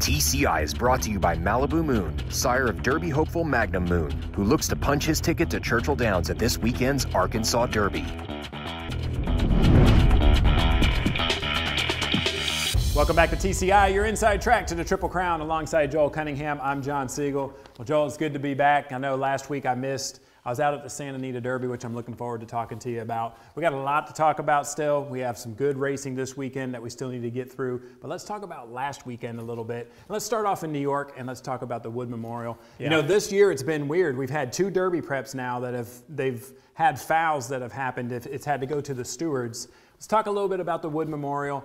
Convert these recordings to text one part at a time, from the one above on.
TCI is brought to you by Malibu Moon, sire of Derby hopeful Magnum Moon, who looks to punch his ticket to Churchill Downs at this weekend's Arkansas Derby. Welcome back to TCI, your inside track to the Triple Crown. Alongside Joel Cunningham, I'm John Siegel. Well, Joel, it's good to be back. I know last week I was out at the Santa Anita Derby, which I'm looking forward to talking to you about. We got a lot to talk about still. We have some good racing this weekend that we still need to get through. But let's talk about last weekend a little bit. Let's start off in New York, and let's talk about the Wood Memorial. Yeah. You know, this year it's been weird. We've had two Derby preps now that they've had fouls that have happened. It's had to go to the stewards. Let's talk a little bit about the Wood Memorial.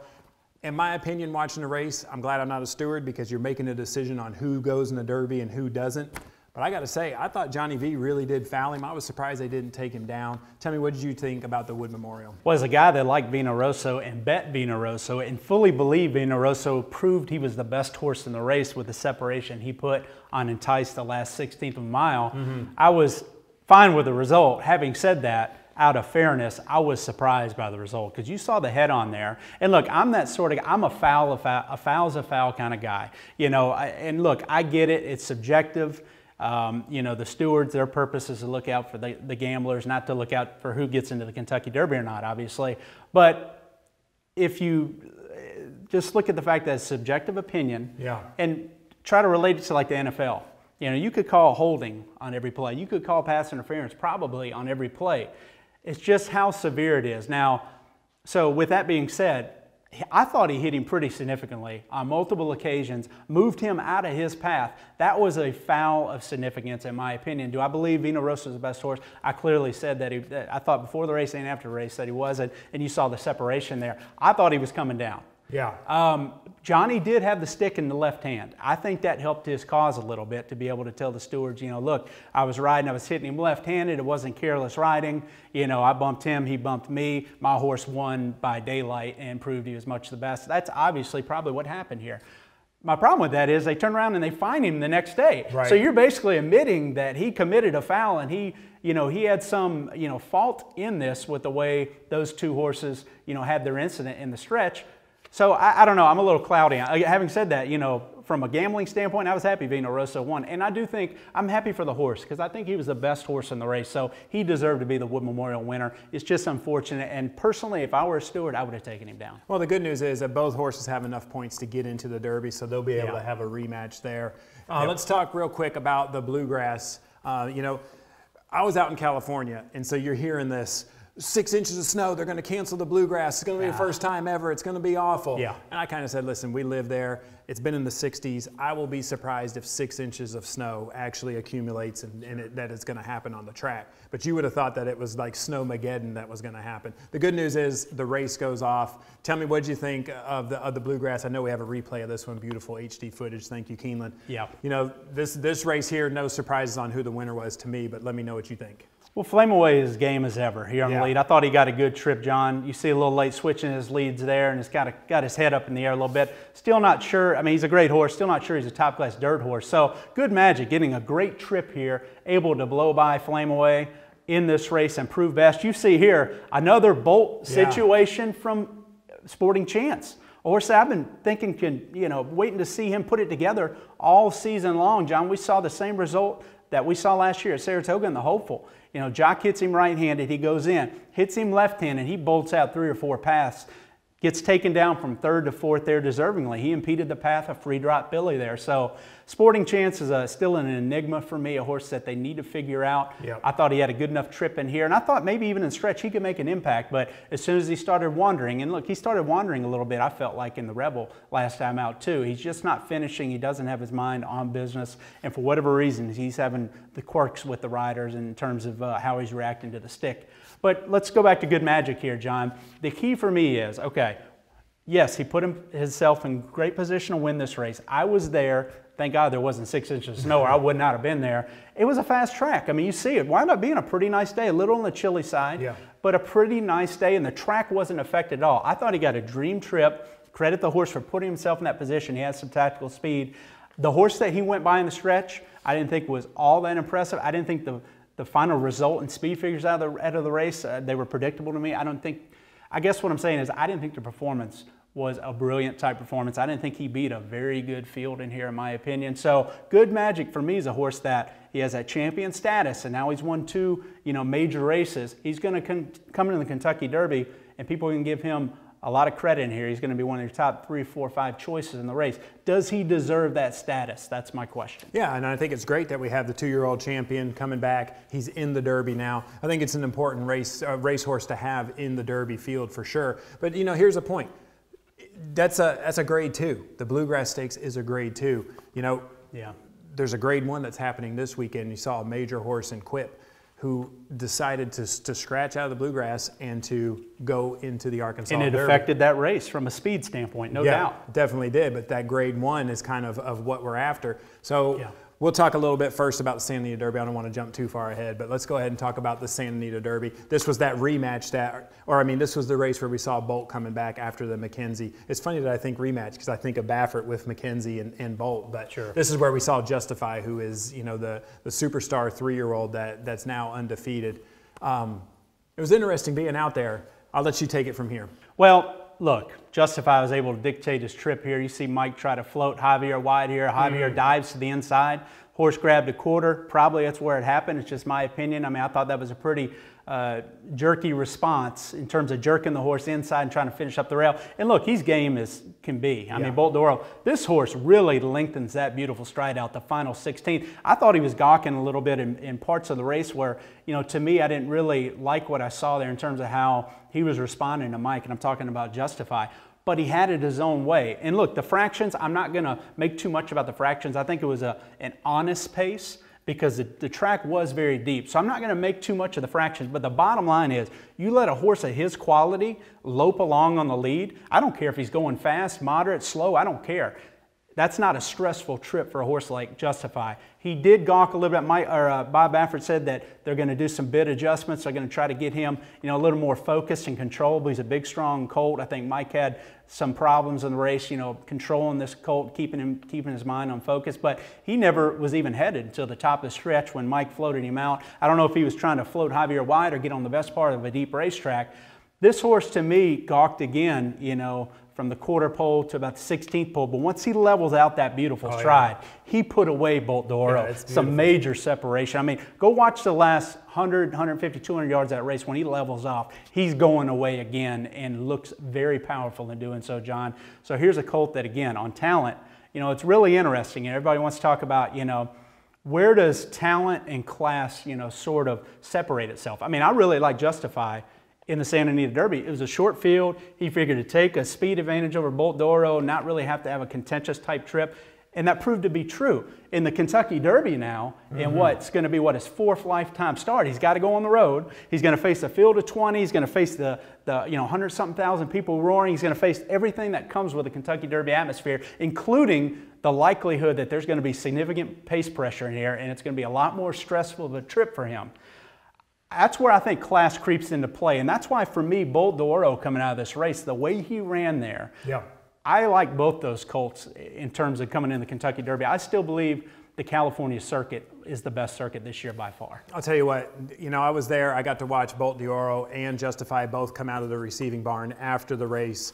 In my opinion, watching the race, I'm glad I'm not a steward because you're making a decision on who goes in the Derby and who doesn't. But I got to say, I thought Johnny V really did foul him. I was surprised they didn't take him down. Tell me, what did you think about the Wood Memorial? Well, as a guy that liked Vino Rosso and bet Vino Rosso and fully believed Vino Rosso proved he was the best horse in the race with the separation he put on Entice the last 16th of a mile, I was fine with the result. Having said that, out of fairness, I was surprised by the result because you saw the head on there. And look, I'm that sort of guy. I'm a foul's a foul kind of guy. You know, and look, I get it. It's subjective. You know, the stewards, their purpose is to look out for the gamblers, not to look out for who gets into the Kentucky Derby or not, obviously. But if you just look at the fact that it's subjective opinion and try to relate it to like the NFL. You know, you could call holding on every play. You could call pass interference probably on every play. It's just how severe it is. Now, so with that being said, I thought he hit him pretty significantly on multiple occasions, moved him out of his path. That was a foul of significance, in my opinion. Do I believe Vino Rosso is the best horse? I clearly said that I thought before the race and after the race that he wasn't, and you saw the separation there. I thought he was coming down. Yeah. Johnny did have the stick in the left hand. I think that helped his cause a little bit to be able to tell the stewards, you know, look, I was riding, I was hitting him left-handed. It wasn't careless riding. You know, I bumped him, he bumped me. My horse won by daylight and proved he was much the best. That's obviously probably what happened here. My problem with that is they turn around and they fine him the next day. Right. So you're basically admitting that he committed a foul and he had some, fault in this with the way those two horses, had their incident in the stretch. So I don't know, I'm a little cloudy. Having said that, from a gambling standpoint, I was happy Vino Rosso won. And I do think I'm happy for the horse because I think he was the best horse in the race. So he deserved to be the Wood Memorial winner. It's just unfortunate. And personally, if I were a steward, I would have taken him down. Well, the good news is that both horses have enough points to get into the Derby, so they'll be able to have a rematch there. Let's talk real quick about the Bluegrass. I was out in California, and so you're hearing this. 6 inches of snow, they're going to cancel the Bluegrass. It's going to be the first time ever. It's going to be awful. Yeah. And I kind of said, listen, we live there. It's been in the 60s. I will be surprised if 6 inches of snow actually accumulates and that it's going to happen on the track. But you would have thought that it was like Snowmageddon that was going to happen. The good news is the race goes off. Tell me, what did you think of the Bluegrass? I know we have a replay of this one, beautiful HD footage. Thank you, Keeneland. Yeah. This race here, no surprises on who the winner was to me, but let me know what you think. Well, Flame Away is game as ever here on the lead. I thought he got a good trip, John. You see a little late switching his leads there, and he's got his head up in the air a little bit. Still not sure. I mean, he's a great horse. Still not sure he's a top-class dirt horse. So good magic, getting a great trip here, able to blow by Flame Away in this race and prove best. You see here another bolt situation from Sporting Chance. A horse that I've been thinking waiting to see him put it together all season long, John. We saw the same result that we saw last year at Saratoga in the Hopeful. Jock hits him right-handed, he goes in, hits him left-handed, he bolts out 3 or 4 paths, gets taken down from 3rd to 4th there deservingly. He impeded the path of Free Drop Billy there. So Sporting Chance is still an enigma for me, a horse that they need to figure out. Yep. I thought he had a good enough trip in here, and I thought maybe even in stretch he could make an impact, but as soon as he started wandering, and look, he started wandering a little bit, I felt like in the Rebel last time out too. He's just not finishing. He doesn't have his mind on business, and for whatever reason, he's having the quirks with the riders in terms of how he's reacting to the stick. But let's go back to good magic here, John. The key for me is, okay, yes, he put himself in great position to win this race. I was there. Thank God there wasn't 6 inches of snow or I would not have been there. It was a fast track. I mean, you see it wound up being a pretty nice day, a little on the chilly side, but a pretty nice day, and the track wasn't affected at all. I thought he got a dream trip. Credit the horse for putting himself in that position. He has some tactical speed. The horse that he went by in the stretch, I didn't think was all that impressive. I didn't think the final result and speed figures out of the race, they were predictable to me. I guess what I'm saying is I didn't think the performance was a brilliant type performance. I didn't think he beat a very good field in here, in my opinion. So Good Magic for me is a horse that he has that champion status, and now he's won 2, major races. He's going to come into the Kentucky Derby, and people can give him a lot of credit in here. He's going to be one of your top 3, 4, 5 choices in the race. Does he deserve that status? That's my question. Yeah, and I think it's great that we have the 2-year-old champion coming back. He's in the Derby now. I think it's an important racehorse to have in the Derby field for sure. But here's the point. That's a grade 2. The Bluegrass Stakes is a grade 2. Yeah. There's a grade 1 that's happening this weekend. You saw a major horse in Quip who decided to scratch out of the Bluegrass and to go into the Arkansas Derby. And it affected that race from a speed standpoint, no doubt. Yeah, definitely did. But that grade 1 is kind of what we're after. So we'll talk a little bit first about the Santa Anita Derby. I don't want to jump too far ahead, but let's go ahead and talk about the Santa Anita Derby. This was that rematch this was the race where we saw Bolt coming back after the McKenzie. It's funny that I think rematch because I think of Baffert with McKenzie and Bolt, but this is where we saw Justify, who is, the superstar 3-year-old that's now undefeated. It was interesting being out there. I'll let you take it from here. Well, look, Justify was able to dictate his trip here. You see Mike try to float Javier wide here. Javier dives to the inside. Horse grabbed a quarter. Probably that's where it happened. It's just my opinion. I mean, I thought that was a pretty jerky response in terms of jerking the horse inside and trying to finish up the rail. And look, he's game as can be. I mean, Bolt d'Oro, this horse really lengthens that beautiful stride out the final 16th. I thought he was gawking a little bit in parts of the race where, to me, I didn't really like what I saw there in terms of how he was responding to Mike, and I'm talking about Justify. But he had it his own way. And look, the fractions, I'm not going to make too much about the fractions. I think it was an honest pace because the track was very deep. So I'm not going to make too much of the fractions. But the bottom line is, you let a horse of his quality lope along on the lead. I don't care if he's going fast, moderate, slow. I don't care. That's not a stressful trip for a horse like Justify. He did gawk a little bit. Bob Baffert said that they're going to do some bit adjustments. They're going to try to get him, a little more focused and controlled. He's a big, strong colt. I think Mike had some problems in the race, controlling this colt, keeping his mind on focus. But he never was even headed until the top of the stretch when Mike floated him out. I don't know if he was trying to float Javier wide or get on the best part of a deep racetrack. This horse, to me, gawked again, from the quarter pole to about the 16th pole. But once he levels out that beautiful stride, he put away Bolt d'Oro. Some major separation. I mean, go watch the last 100, 150, 200 yards of that race. When he levels off, he's going away again and looks very powerful in doing so, John. So here's a colt that, again, on talent, it's really interesting. Everybody wants to talk about, where does talent and class, sort of separate itself? I mean, I really like Justify in the Santa Anita Derby. It was a short field. He figured to take a speed advantage over Bolt d'Oro, not really have to have a contentious type trip. And that proved to be true. In the Kentucky Derby now, in what's going to be his 4th lifetime start, he's got to go on the road. He's going to face a field of 20. He's going to face the 100-something thousand people roaring. He's going to face everything that comes with the Kentucky Derby atmosphere, including the likelihood that there's going to be significant pace pressure in here, and it's going to be a lot more stressful of a trip for him. That's where I think class creeps into play, and that's why for me, Bolt d'Oro coming out of this race, the way he ran there, I like both those colts in terms of coming in the Kentucky Derby. I still believe the California circuit is the best circuit this year by far. I'll tell you what, I was there. I got to watch Bolt d'Oro and Justify both come out of the receiving barn after the race.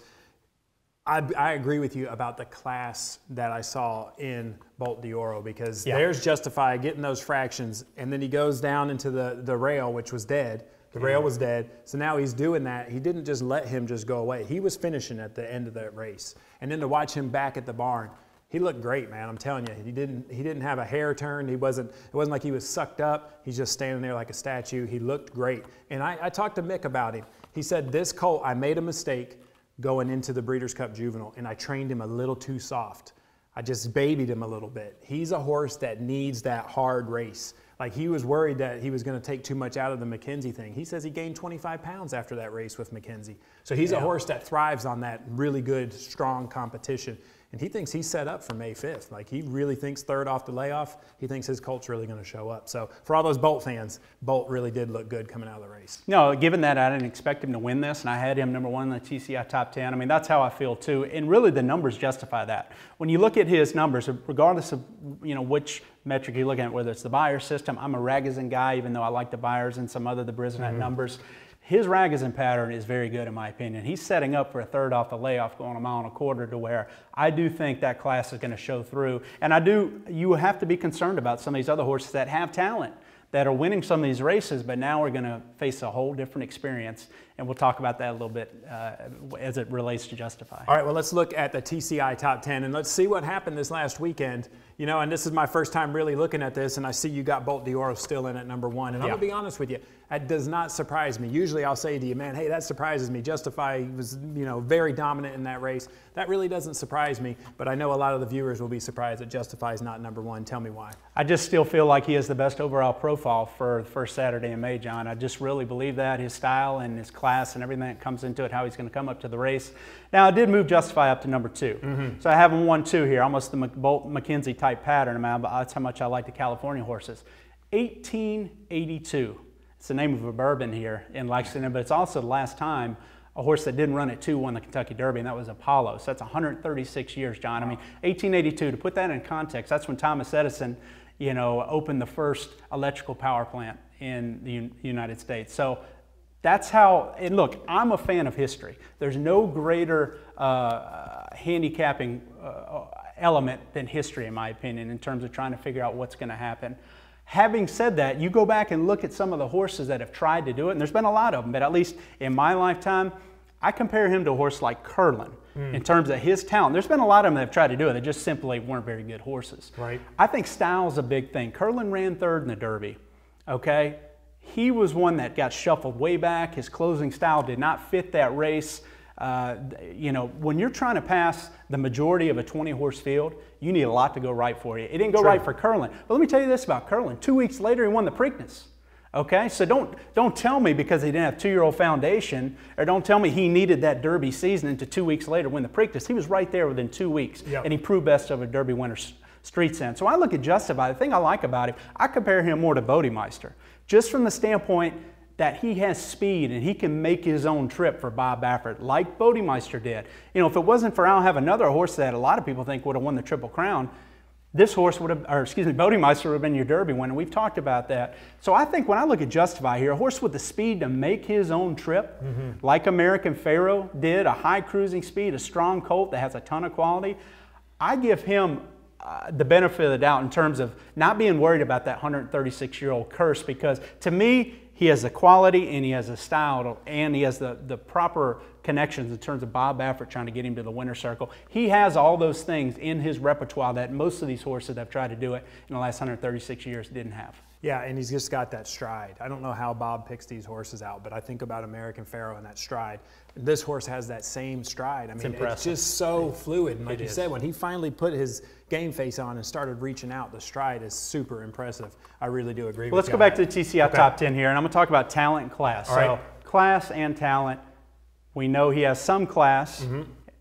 I agree with you about the class that I saw in Bolt d'Oro because there's Justify getting those fractions, and then he goes down into the rail, which was dead. The rail was dead. So now he's doing that. He didn't just let him just go away. He was finishing at the end of that race. And then to watch him back at the barn, he looked great, man. I'm telling you, he didn't have a hair turn. It wasn't like he was sucked up. He's just standing there like a statue. He looked great. And I talked to Mick about him. He said, this colt, I made a mistake going into the Breeders' Cup Juvenile, and I trained him a little too soft. I just babied him a little bit. He's a horse that needs that hard race. Like, he was worried that he was going to take too much out of the McKenzie thing. He says he gained 25 pounds after that race with McKenzie. So he's a horse that thrives on that really good, strong competition. And he thinks he's set up for May 5th. Like, he really thinks third off the layoff. He thinks his colt's really going to show up. So for all those Bolt fans, Bolt really did look good coming out of the race. No, given that I didn't expect him to win this, and I had him #1 in the TCI top 10, I mean, that's how I feel too. And really the numbers justify that. When you look at his numbers, regardless of, which metric you're looking at, whether it's the Beyer system, I'm a Ragozin guy, even though I like the Beyers and some other, the Brisnet numbers. his ragozin pattern is very good in my opinion. He's setting up for a third off the layoff going 1.25 miles to where I do think that class is going to show through. And you have to be concerned about some of these other horses that have talent, that are winning some of these races, but now we're going to face a whole different experience. And we'll talk about that a little bit as it relates to Justify. All right, well, let's look at the TCI top 10 and let's see what happened this last weekend. You know, and this is my first time really looking at this, and I see you got Bolt d'Oro still in at number 1. And I'm going to be honest with you, that does not surprise me. Usually I'll say to you, man, hey, that surprises me. Justify was, you know, very dominant in that race. That really doesn't surprise me, but I know a lot of the viewers will be surprised that Justify is not number 1. Tell me why. I just still feel like he has the best overall profile for the first Saturday in May, John. I just really believe that, his style and his class and everything that comes into it, how he's going to come up to the race. Now, I did move Justify up to number 2. So I have him 1-2 here, almost the Bolt McKenzie type pattern. That's how much I like the California horses. 1882. It's the name of a bourbon here in Lexington, but it's also the last time a horse that didn't run at 2 won the Kentucky Derby, and that was Apollo. So that's 136 years, John. I mean, 1882, to put that in context, that's when Thomas Edison, you know, opened the first electrical power plant in the United States. So that's how, and look, I'm a fan of history. There's no greater handicapping element than history, in my opinion, in terms of trying to figure out what's going to happen. Having said that, you go back and look at some of the horses that have tried to do it, and there's been a lot of them, but at least in my lifetime, I compare him to a horse like Curlin in terms of his talent. There's been a lot of them that have tried to do it. They just simply weren't very good horses. Right. I think style's a big thing. Curlin ran 3rd in the Derby, okay? He was one that got shuffled way back. His closing style did not fit that race. You know, when you're trying to pass the majority of a 20-horse field, you need a lot to go right for you. It didn't go right for Curlin. But let me tell you this about Curlin. 2 weeks later, he won the Preakness. Okay, so don't tell me because he didn't have 2-year-old foundation, or don't tell me he needed that Derby season and to 2 weeks later win the Preakness. He was right there within 2 weeks, and he proved best of a Derby winner street stand. So I look at Justify. The thing I like about him, I compare him more to Bodemeister, just from the standpoint that he has speed and he can make his own trip for Bob Baffert, like Bodemeister did. You know, if it wasn't for I'll have another horse that a lot of people think would have won the Triple Crown, this horse would have, or excuse me, Bodemeister would have been your Derby winner. We've talked about that. So I think when I look at Justify here, a horse with the speed to make his own trip, like American Pharaoh did, a high cruising speed, a strong colt that has a ton of quality, I give him the benefit of the doubt in terms of not being worried about that 136-year-old curse, because to me, he has the quality and he has the style and he has the proper connections in terms of Bob Baffert trying to get him to the winner's circle. He has all those things in his repertoire that most of these horses that have tried to do it in the last 136 years didn't have. Yeah, and he's just got that stride. I don't know how Bob picks these horses out, but I think about American Pharaoh and that stride. This horse has that same stride. I mean, it's just so fluid. And like you said, when he finally put his game face on and started reaching out, the stride is super impressive. I really do agree with you. Let's go back to the TCI top 10 here, and I'm going to talk about talent and class. So class and talent, we know he has some class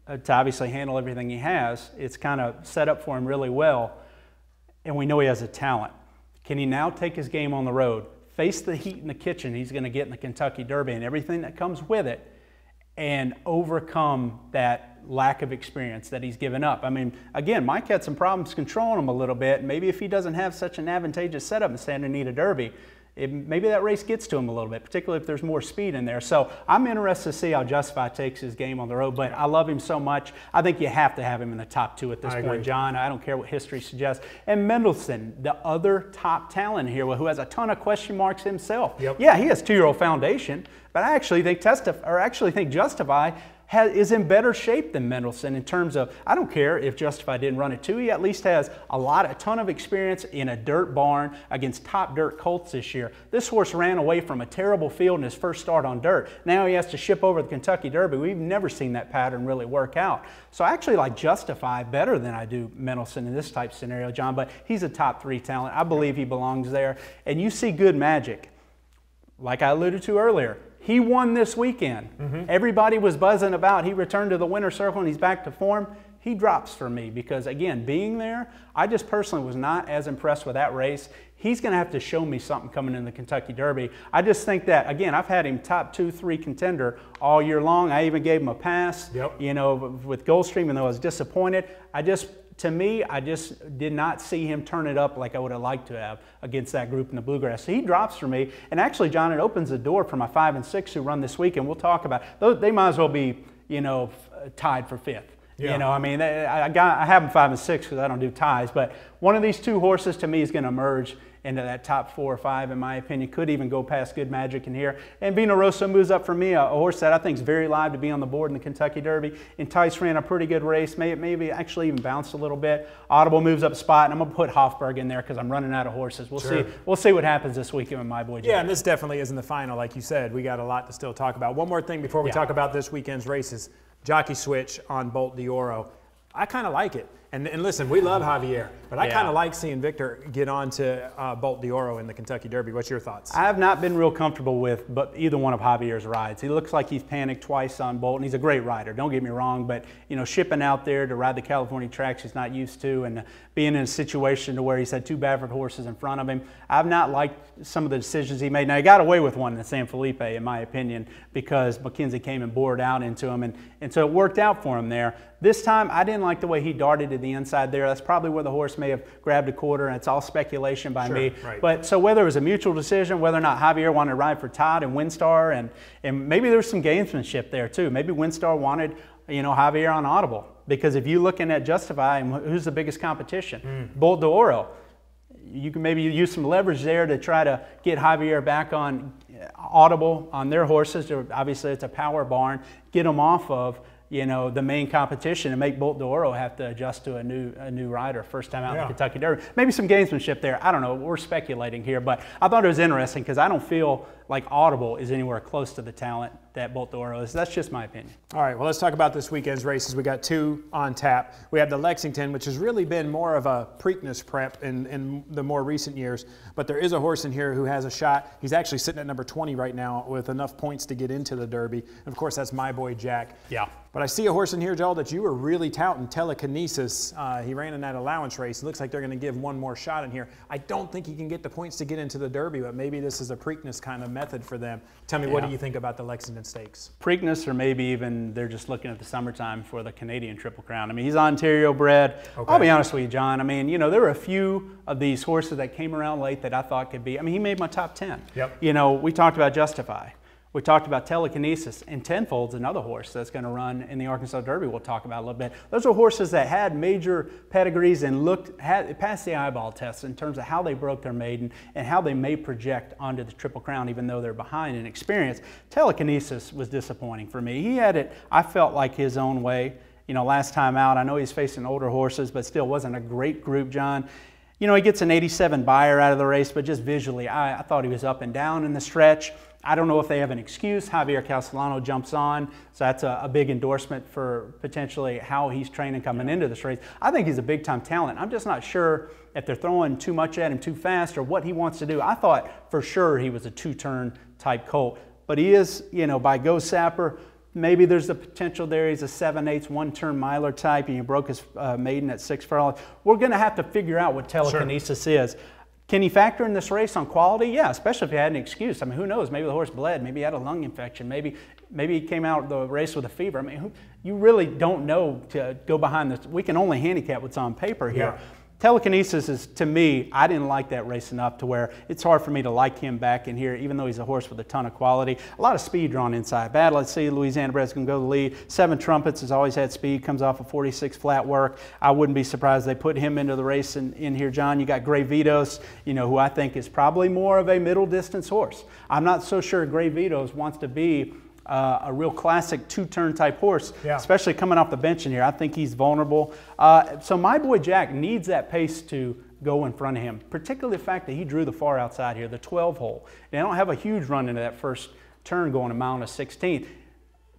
to obviously handle everything he has. It's kind of set up for him really well, and we know he has a talent. Can he now take his game on the road, face the heat in the kitchen he's going to get in the Kentucky Derby and everything that comes with it, and overcome that lack of experience that he's given up? I mean, again, Mike had some problems controlling him a little bit. Maybe if he doesn't have such an advantageous setup in Santa Anita Derby, maybe that race gets to him a little bit, particularly if there's more speed in there. So I'm interested to see how Justify takes his game on the road, but I love him so much. I think you have to have him in the top 2 at this point, John. I don't care what history suggests. And Mendelssohn, the other top talent here, who has a ton of question marks himself. Yeah, he has 2-year-old foundation, but I actually think Justify is in better shape than Mendelssohn in terms of, I don't care if Justify didn't run it 2, he at least has a ton of experience in a dirt barn against top dirt colts this year. This horse ran away from a terrible field in his first start on dirt. Now he has to ship over the Kentucky Derby. We've never seen that pattern really work out. So I actually like Justify better than I do Mendelssohn in this type scenario, John, but he's a top 3 talent. I believe he belongs there. And you see good magic. Like I alluded to earlier, he won this weekend. Everybody was buzzing about he returned to the winner's circle and he's back to form. He drops for me because, again, being there, I just personally was not as impressed with that race. He's going to have to show me something coming in the Kentucky Derby. I just think that, again, I've had him top 2, 3 contender all year long. I even gave him a pass, you know, with Gulfstream, even though I was disappointed. to me, I just did not see him turn it up like I would have liked to have against that group in the Bluegrass. So he drops for me. And actually, John, it opens the door for my 5 and 6 who run this week, and we'll talk about it. They might as well be, tied for 5th. Yeah. I mean, I have them 5 and 6 because I don't do ties. But one of these two horses to me is going to emerge into that top 4 or 5, in my opinion. Could even go past Good Magic in here. And Vino Rosso moves up for me, a horse that I think is very live to be on the board in the Kentucky Derby. Entice ran a pretty good race, maybe actually even bounced a little bit. Audible moves up a spot, and I'm going to put Hofberg in there because I'm running out of horses. We'll see. We'll see what happens this weekend with my boy Jack. Yeah, and this definitely isn't the final, like you said. We got a lot to still talk about. One more thing before we talk about this weekend's races. Jockey switch on Bolt d'Oro. I kind of like it. And listen, we love Javier, but I kind of like seeing Victor get on to Bolt d'Oro in the Kentucky Derby. What's your thoughts? I have not been real comfortable with either one of Javier's rides. He looks like he's panicked twice on Bolt, and he's a great rider. Don't get me wrong, but shipping out there to ride the California tracks he's not used to, and being in a situation to where he's had 2 Baffert horses in front of him, I've not liked some of the decisions he made. Now, he got away with one in San Felipe, in my opinion, because McKenzie came and bored out into him, and so it worked out for him there. This time, I didn't like the way he darted to the inside there. That's probably where the horse may have grabbed a quarter, and it's all speculation by me. Right. But so whether it was a mutual decision, whether or not Javier wanted to ride for Todd and Windstar, and maybe there was some gamesmanship there too. Maybe Windstar wanted, Javier on Audible, because if you're looking at Justify, and who's the biggest competition? Bolt d'Oro. You can maybe use some leverage there to try to get Javier back on Audible on their horses. Obviously, it's a power barn. Get them off of the main competition and make Bolt d'Oro have to adjust to a new rider first time out in the Kentucky Derby. Maybe some gamesmanship there. I don't know. We're speculating here, but I thought it was interesting because I don't feel like Audible is anywhere close to the talent that Bolt d'Oro is. That's just my opinion. All right, well, let's talk about this weekend's races. We got 2 on tap. We have the Lexington, which has really been more of a Preakness prep in the more recent years, but there is a horse in here who has a shot. He's actually sitting at number 20 right now with enough points to get into the Derby. And of course, that's my boy Jack. Yeah. But I see a horse in here, Joel, that you were really touting, Telekinesis. He ran in that allowance race. It looks like they're going to give one more shot in here. I don't think he can get the points to get into the Derby, but maybe this is a Preakness kind of method for them. Tell me, what do you think about the Lexington Stakes? Preakness, or maybe even they're just looking at the summertime for the Canadian Triple Crown. I mean, he's Ontario bred. Okay. I'll be honest with you, John. I mean, there were a few of these horses that came around late that I thought could be. I mean, he made my top 10. Yep. We talked about Justify. We talked about Telekinesis, and Tenfold's another horse that's going to run in the Arkansas Derby we'll talk about a little bit. Those are horses that had major pedigrees and passed the eyeball test in terms of how they broke their maiden and how they may project onto the Triple Crown even though they're behind in experience. Telekinesis was disappointing for me. He had it, I felt like, his own way. Last time out, I know he's facing older horses, but still wasn't a great group, John. He gets an 87 buyer out of the race, but just visually, I thought he was up and down in the stretch. I don't know if they have an excuse. Javier Castellano jumps on, so that's a big endorsement for potentially how he's training coming into this race. I think he's a big-time talent. I'm just not sure if they're throwing too much at him too fast or what he wants to do. I thought for sure he was a 2-turn type colt, but he is, by Go Sapper, maybe there's the potential there. He's a 7/8 1-turn miler type, and he broke his maiden at 6 furlongs. We're going to have to figure out what Telekinesis is. Can he factor in this race on quality? Yeah, especially if he had an excuse. I mean, who knows? Maybe the horse bled. Maybe he had a lung infection. Maybe he came out of the race with a fever. I mean, you really don't know to go behind this. We can only handicap what's on paper here. Yeah. Telekinesis is, to me, I didn't like that race enough to where it's hard for me to like him back in here, even though he's a horse with a ton of quality. A lot of speed drawn inside. Bad, let's see, Louisiana Bred's going to go to the lead. 7 Trumpets has always had speed, comes off a 46 flat work. I wouldn't be surprised they put him into the race in here, John. You got Gray Vitos, who I think is probably more of a middle distance horse. I'm not so sure Gray Vitos wants to be a real classic 2-turn type horse, especially coming off the bench in here. I think he's vulnerable. So my boy Jack needs that pace to go in front of him, particularly the fact that he drew the far outside here, the 12 hole. They don't have a huge run into that first turn going a mile and a 16th.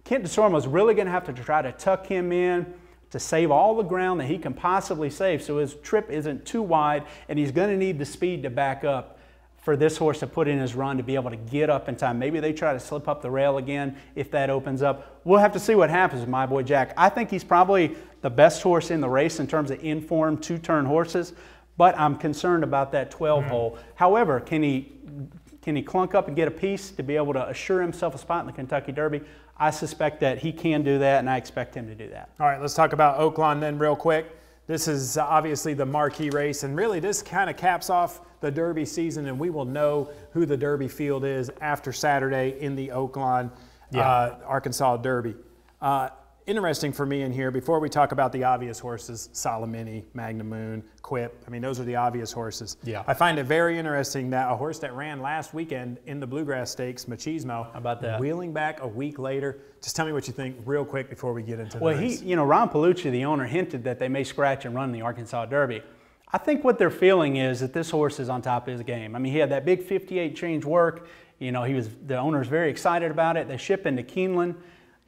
Kent DeSormo's really going to have to try to tuck him in to save all the ground that he can possibly save so his trip isn't too wide, and he's going to need the speed to back up for this horse to put in his run to be able to get up in time. Maybe they try to slip up the rail again if that opens up. We'll have to see what happens with my boy Jack. I think he's probably the best horse in the race in terms of informed 2-turn horses, but I'm concerned about that 12 hole. However, can he clunk up and get a piece to be able to assure himself a spot in the Kentucky Derby? I suspect that he can do that, and I expect him to do that. All right, let's talk about Oaklawn then real quick. This is obviously the marquee race, and really this kind of caps off the Derby season, and we will know who the Derby field is after Saturday in the Oaklawn Arkansas Derby. Interesting for me in here, before we talk about the obvious horses, Solomini, Magnum Moon, Quip, I mean, those are the obvious horses. Yeah. I find it very interesting that a horse that ran last weekend in the Bluegrass Stakes, Machismo, how about that? Wheeling back a week later. Just tell me what you think real quick before we get into the Well, race. Ron Palucci, the owner, hinted that they may scratch and run the Arkansas Derby. I think what they're feeling is that this horse is on top of his game. I mean, he had that big 58 change work. You know, the owner's very excited about it. They ship into Keeneland.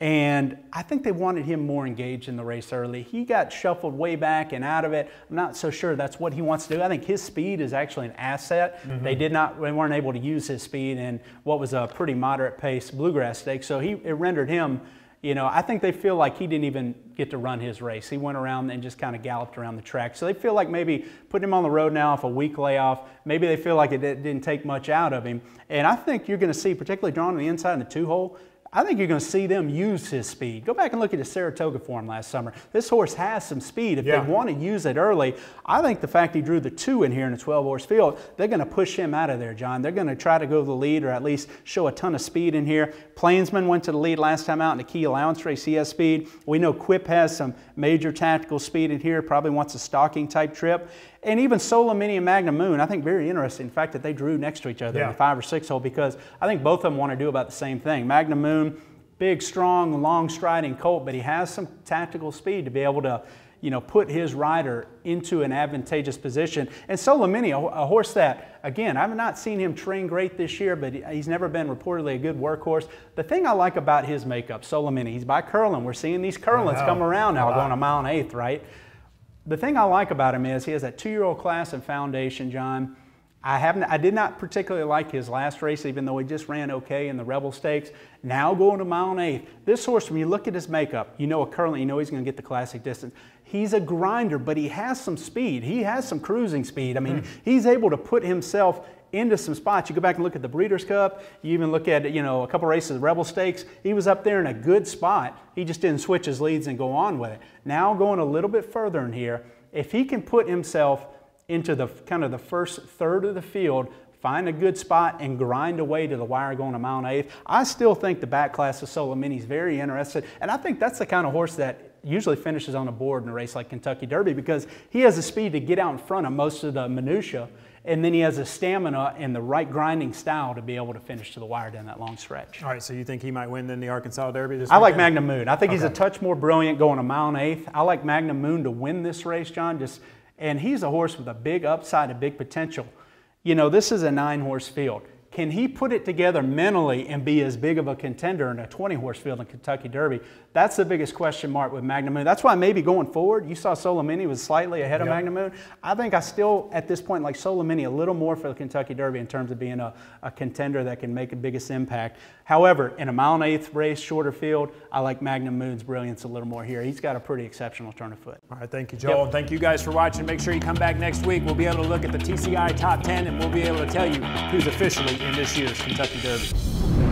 And I think they wanted him more engaged in the race early. He got shuffled way back and out of it. I'm not so sure that's what he wants to do. I think his speed is actually an asset. Mm-hmm. They weren't able to use his speed in what was a pretty moderate pace Bluegrass Stakes. So it rendered him, you know, I think they feel like he didn't even get to run his race. He went around and just kind of galloped around the track. So they feel like maybe putting him on the road now off a week layoff, maybe they feel like it didn't take much out of him. And I think you're going to see, particularly drawn on the inside in the 2-hole, I think you're going to see them use his speed. Go back and look at his Saratoga form last summer. This horse has some speed. If they want to use it early, I think the fact he drew the 2 in here in a 12-horse field, they're going to push him out of there, John. They're going to try to go to the lead or at least show a ton of speed in here. Plainsman went to the lead last time out in the key allowance race. He has speed. We know Quip has some major tactical speed in here, probably wants a stalking type trip. And even Solomini and Magnum Moon, I think very interesting, the fact that they drew next to each other in the 5 or 6 hole, because I think both of them want to do about the same thing. Magnum Moon, big, strong, long striding colt, but he has some tactical speed to be able to, you know, put his rider into an advantageous position. And Solomini, a horse that, again, I've not seen him train great this year, but he's never been reportedly a good workhorse. The thing I like about his makeup, Solomini, he's by Curlin. We're seeing these Curlins come around now, going a mile and 1/8, right? The thing I like about him is he has that 2-year-old class and foundation, John. I did not particularly like his last race, even though he just ran okay in the Rebel Stakes. Now going to mile and 1/8. This horse, when you look at his makeup, you know a Curlin, you know he's going to get the classic distance. He's a grinder, but he has some speed. He has some cruising speed. I mean, he's able to put himself into some spots. You go back and look at the Breeders' Cup. You even look at, you know, a couple races of the Rebel Stakes. He was up there in a good spot. He just didn't switch his leads and go on with it. Now going a little bit further in here, if he can put himself into the kind of the first third of the field, find a good spot and grind away to the wire going a mile and 1/8, I still think the back class of Solomini is very interested. And I think that's the kind of horse that usually finishes on the board in a race like Kentucky Derby, because he has the speed to get out in front of most of the minutia, and then he has the stamina and the right grinding style to be able to finish to the wire down that long stretch. All right, so you think he might win then the Arkansas Derby this I like weekend? Magnum Moon. I think he's a touch more brilliant going a mile and 1/8. I like Magnum Moon to win this race, John. And he's a horse with a big upside and big potential. You know, this is a 9-horse field. Can he put it together mentally and be as big of a contender in a 20-horse field in Kentucky Derby? That's the biggest question mark with Magnum Moon. That's why maybe going forward, you saw Solomini was slightly ahead of Magnum Moon. I think I still, at this point, like Solomini a little more for the Kentucky Derby in terms of being a contender that can make the biggest impact. However, in a mile and 1/8 race, shorter field, I like Magnum Moon's brilliance a little more here. He's got a pretty exceptional turn of foot. All right, thank you, Joel. Thank you guys for watching. Make sure you come back next week. We'll be able to look at the TCI Top 10, and we'll be able to tell you who's officially in this year's Kentucky Derby.